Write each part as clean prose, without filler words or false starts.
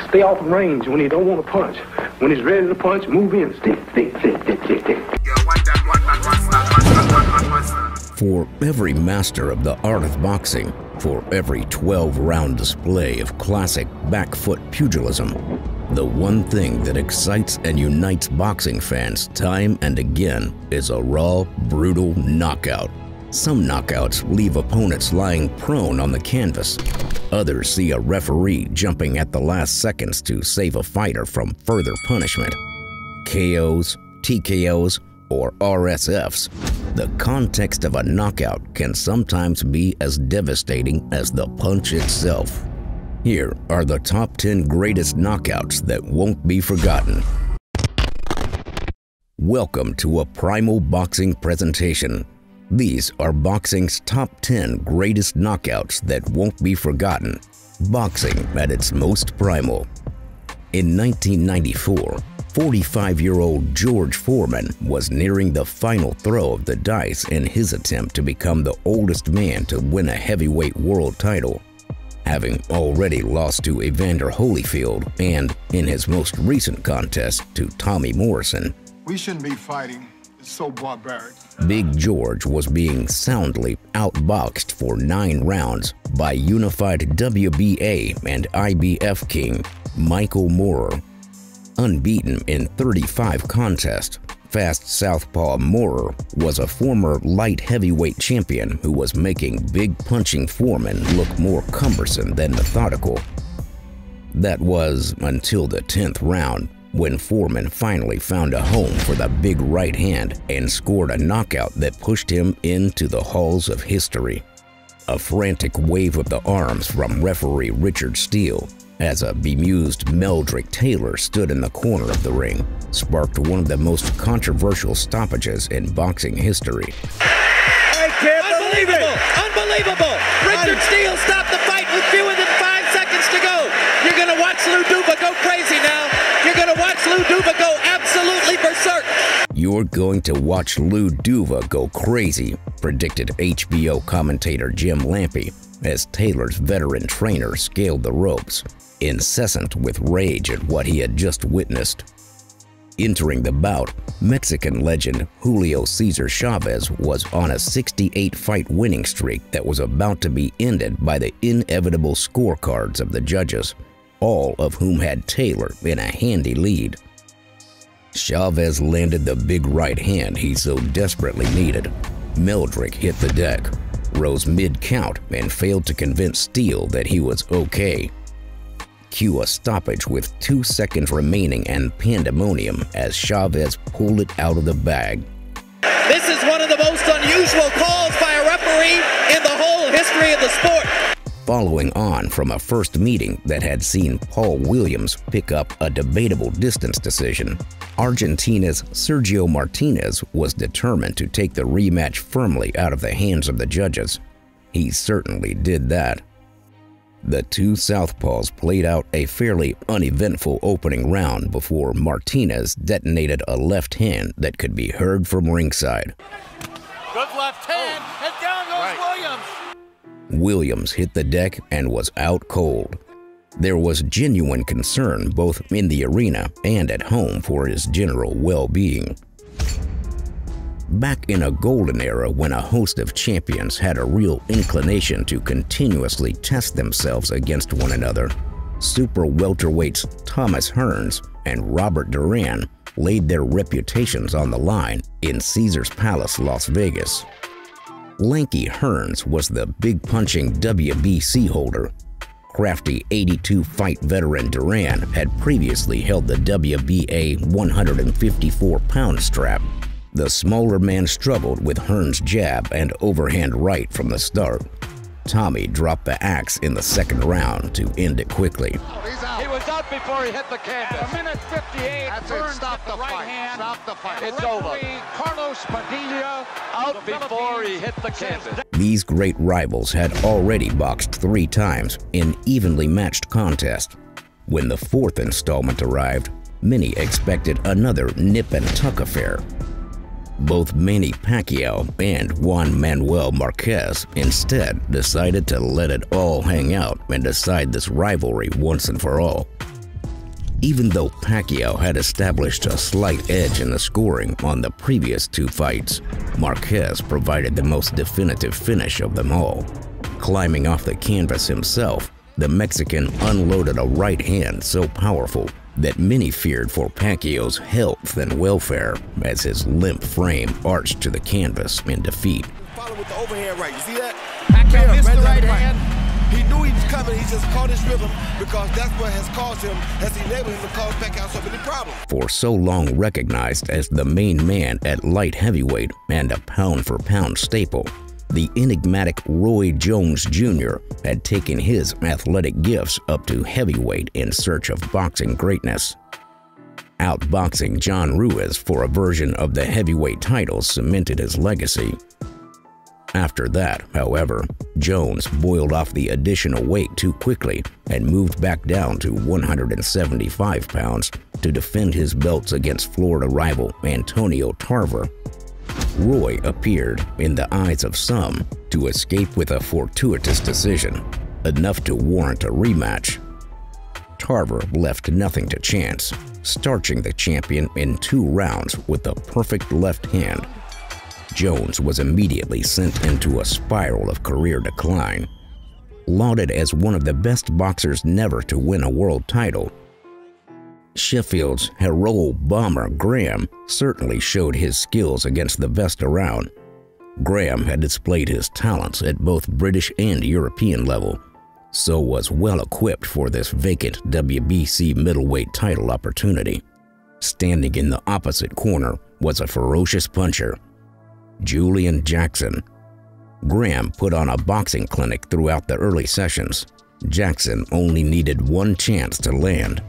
stay off the range when he don't want to punch. When he's ready to punch, move in. Stick. For every master of the art of boxing, for every 12-round display of classic back foot pugilism, the one thing that excites and unites boxing fans time and again is a raw, brutal knockout. Some knockouts leave opponents lying prone on the canvas. Others see a referee jumping at the last seconds to save a fighter from further punishment. KOs, TKOs, or RSFs, the context of a knockout can sometimes be as devastating as the punch itself. Here are the top 10 greatest knockouts that won't be forgotten. Welcome to a Primal Boxing presentation. These are boxing's top 10 greatest knockouts that won't be forgotten. Boxing at its most primal. In 1994, 45-year-old George Foreman was nearing the final throw of the dice in his attempt to become the oldest man to win a heavyweight world title, having already lost to Evander Holyfield and, in his most recent contest, to Tommy Morrison. We shouldn't be fighting. It's so barbaric. Big George was being soundly outboxed for 9 rounds by unified WBA and IBF king Michael Moorer. Unbeaten in 35 contests, fast southpaw Moorer was a former light heavyweight champion who was making big punching Foreman look more cumbersome than methodical. That was until the 10th round, when Foreman finally found a home for the big right hand and scored a knockout that pushed him into the halls of history. A frantic wave of the arms from referee Richard Steele, as a bemused Meldrick Taylor stood in the corner of the ring, sparked one of the most controversial stoppages in boxing history. I can't believe it! Unbelievable! Richard Steele stopped the fight with fewer than 5 seconds to go. You're gonna watch Lou Duva go crazy now. You're gonna watch Lou Duva go absolutely berserk. You're going to watch Lou Duva go crazy, predicted HBO commentator Jim Lampe, as Taylor's veteran trainer scaled the ropes, incessant with rage at what he had just witnessed. Entering the bout, Mexican legend Julio Cesar Chavez was on a 68-fight winning streak that was about to be ended by the inevitable scorecards of the judges, all of whom had Taylor in a handy lead. Chavez landed the big right hand he so desperately needed. Meldrick hit the deck, rose mid-count, and failed to convince Steele that he was okay. Cue a stoppage with 2 seconds remaining and pandemonium as Chavez pulled it out of the bag. This is one of the most unusual calls by a referee in the whole history of the sport. Following on from a first meeting that had seen Paul Williams pick up a debatable distance decision, Argentina's Sergio Martinez was determined to take the rematch firmly out of the hands of the judges. He certainly did that. The two southpaws played out a fairly uneventful opening round before Martinez detonated a left hand that could be heard from ringside. Good left hand, and down goes Williams. Williams hit the deck and was out cold. There was genuine concern both in the arena and at home for his general well-being. Back in a golden era when a host of champions had a real inclination to continuously test themselves against one another, super welterweights Thomas Hearns and Robert Duran laid their reputations on the line in Caesars Palace, Las Vegas. Lanky Hearns was the big punching WBC holder. Crafty 82-fight veteran Duran had previously held the WBA 154-pound strap. The smaller man struggled with Hearns' jab and overhand right from the start. Tommy dropped the axe in the second round to end it quickly. He was out before he hit the canvas. A minute 58. That's it. Stop the right fight. Hand. Stop the fight. It's over. Carlos Padilla Out before he hit the canvas. These great rivals had already boxed 3 times in evenly matched contests. When the 4th installment arrived, many expected another nip and tuck affair. Both Manny Pacquiao and Juan Manuel Marquez instead decided to let it all hang out and decide this rivalry once and for all. Even though Pacquiao had established a slight edge in the scoring on the previous two fights, Marquez provided the most definitive finish of them all. Climbing off the canvas himself, the Mexican unloaded a right hand so powerful that many feared for Pacquiao's health and welfare as his limp frame arched to the canvas in defeat. Follow with the overhand right, you see that? Pacquiao missed the right hand. He knew he was coming, he just caught his rhythm because that's what has caused him, has enabled him to cause Pacquiao so many problems. For so long recognized as the main man at light heavyweight and a pound-for-pound staple, the enigmatic Roy Jones Jr. had taken his athletic gifts up to heavyweight in search of boxing greatness. Outboxing John Ruiz for a version of the heavyweight title cemented his legacy. After that, however, Jones boiled off the additional weight too quickly and moved back down to 175 pounds to defend his belts against Florida rival Antonio Tarver. Roy appeared, in the eyes of some, to escape with a fortuitous decision, enough to warrant a rematch. Tarver left nothing to chance, starching the champion in 2 rounds with a perfect left hand. Jones was immediately sent into a spiral of career decline. Lauded as one of the best boxers never to win a world title, Sheffield's Herol bomber Graham certainly showed his skills against the best around. Graham had displayed his talents at both British and European level, so was well equipped for this vacant WBC middleweight title opportunity. Standing in the opposite corner was a ferocious puncher, Julian Jackson. Graham put on a boxing clinic throughout the early sessions. Jackson only needed one chance to land.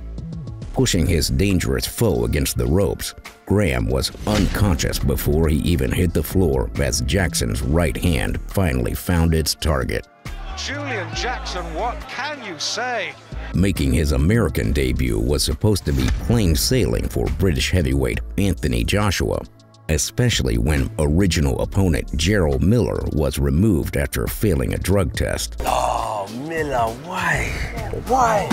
Pushing his dangerous foe against the ropes, Graham was unconscious before he even hit the floor as Jackson's right hand finally found its target. Julian Jackson, what can you say? Making his American debut was supposed to be plain sailing for British heavyweight Anthony Joshua, especially when original opponent Gerald Miller was removed after failing a drug test. Oh, Miller, why? Why?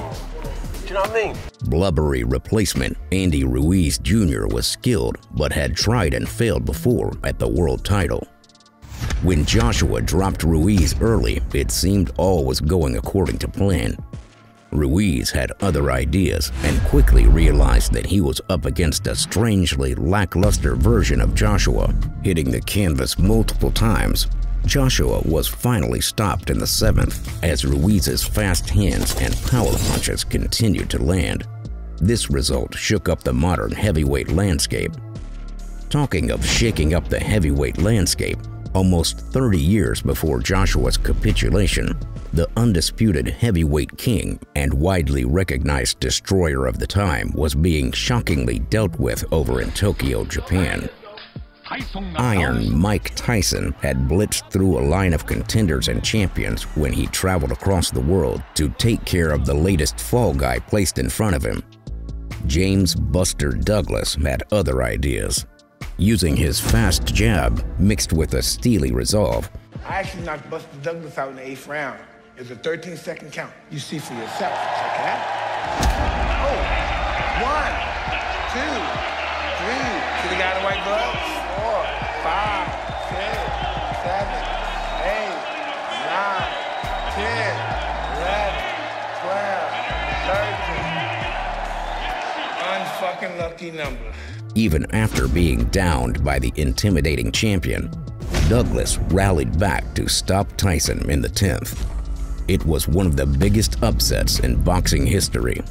Do you know what I mean? Blubbery replacement Andy Ruiz Jr. was skilled but had tried and failed before at the world title. When Joshua dropped Ruiz early, it seemed all was going according to plan. Ruiz had other ideas and quickly realized that he was up against a strangely lackluster version of Joshua. Hitting the canvas multiple times, Joshua was finally stopped in the 7th as Ruiz's fast hands and power punches continued to land. This result shook up the modern heavyweight landscape. Talking of shaking up the heavyweight landscape, almost 30 years before Joshua's capitulation, the undisputed heavyweight king and widely recognized destroyer of the time was being shockingly dealt with over in Tokyo, Japan. Iron Mike Tyson had blitzed through a line of contenders and champions when he traveled across the world to take care of the latest fall guy placed in front of him. James Buster Douglas had other ideas. Using his fast jab mixed with a steely resolve, I actually knocked Buster Douglas out in the 8th round. It was a 13-second count. You see for yourself. Check it out. Oh, 1, 2, 3. See the guy in the white gloves? 4, 5, 6, 7, 8, 9, 10, 11, 12, 13. Unfucking lucky number. Even after being downed by the intimidating champion, Douglas rallied back to stop Tyson in the 10th. It was one of the biggest upsets in boxing history.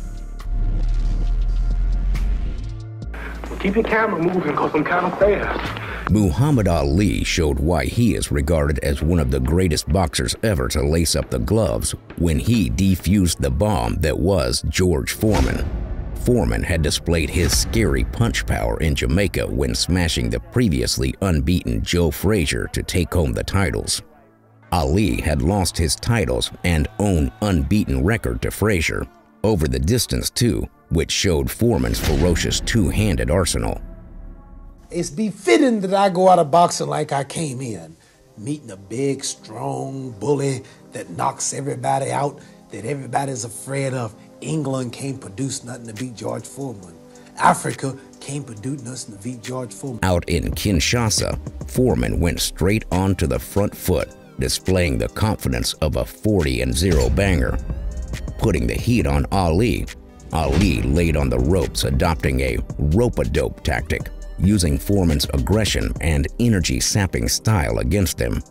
Keep your camera moving because I'm kind of fast. Muhammad Ali showed why he is regarded as one of the greatest boxers ever to lace up the gloves when he defused the bomb that was George Foreman. Foreman had displayed his scary punch power in Jamaica when smashing the previously unbeaten Joe Frazier to take home the titles. Ali had lost his titles and own unbeaten record to Frazier, over the distance too, which showed Foreman's ferocious two-handed arsenal. It's befitting that I go out of boxing like I came in, meeting a big, strong bully that knocks everybody out, that everybody's afraid of, England can't produce nothing to beat George Foreman. Africa can't produce nothing to beat George Foreman. Out in Kinshasa, Foreman went straight onto the front foot, displaying the confidence of a 40-0 banger. Putting the heat on Ali, Ali laid on the ropes, adopting a rope-a-dope tactic, using Foreman's aggression and energy-sapping style against him.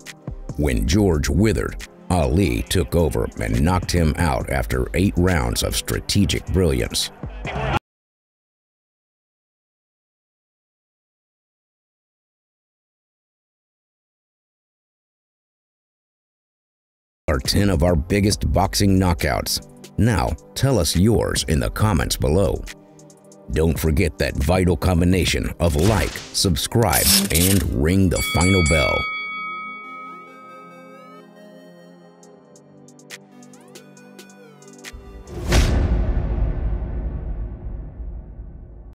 When George withered, Ali took over and knocked him out after 8 rounds of strategic brilliance. Are 10 of our biggest boxing knockouts. Now, tell us yours in the comments below. Don't forget that vital combination of like, subscribe, and ring the final bell.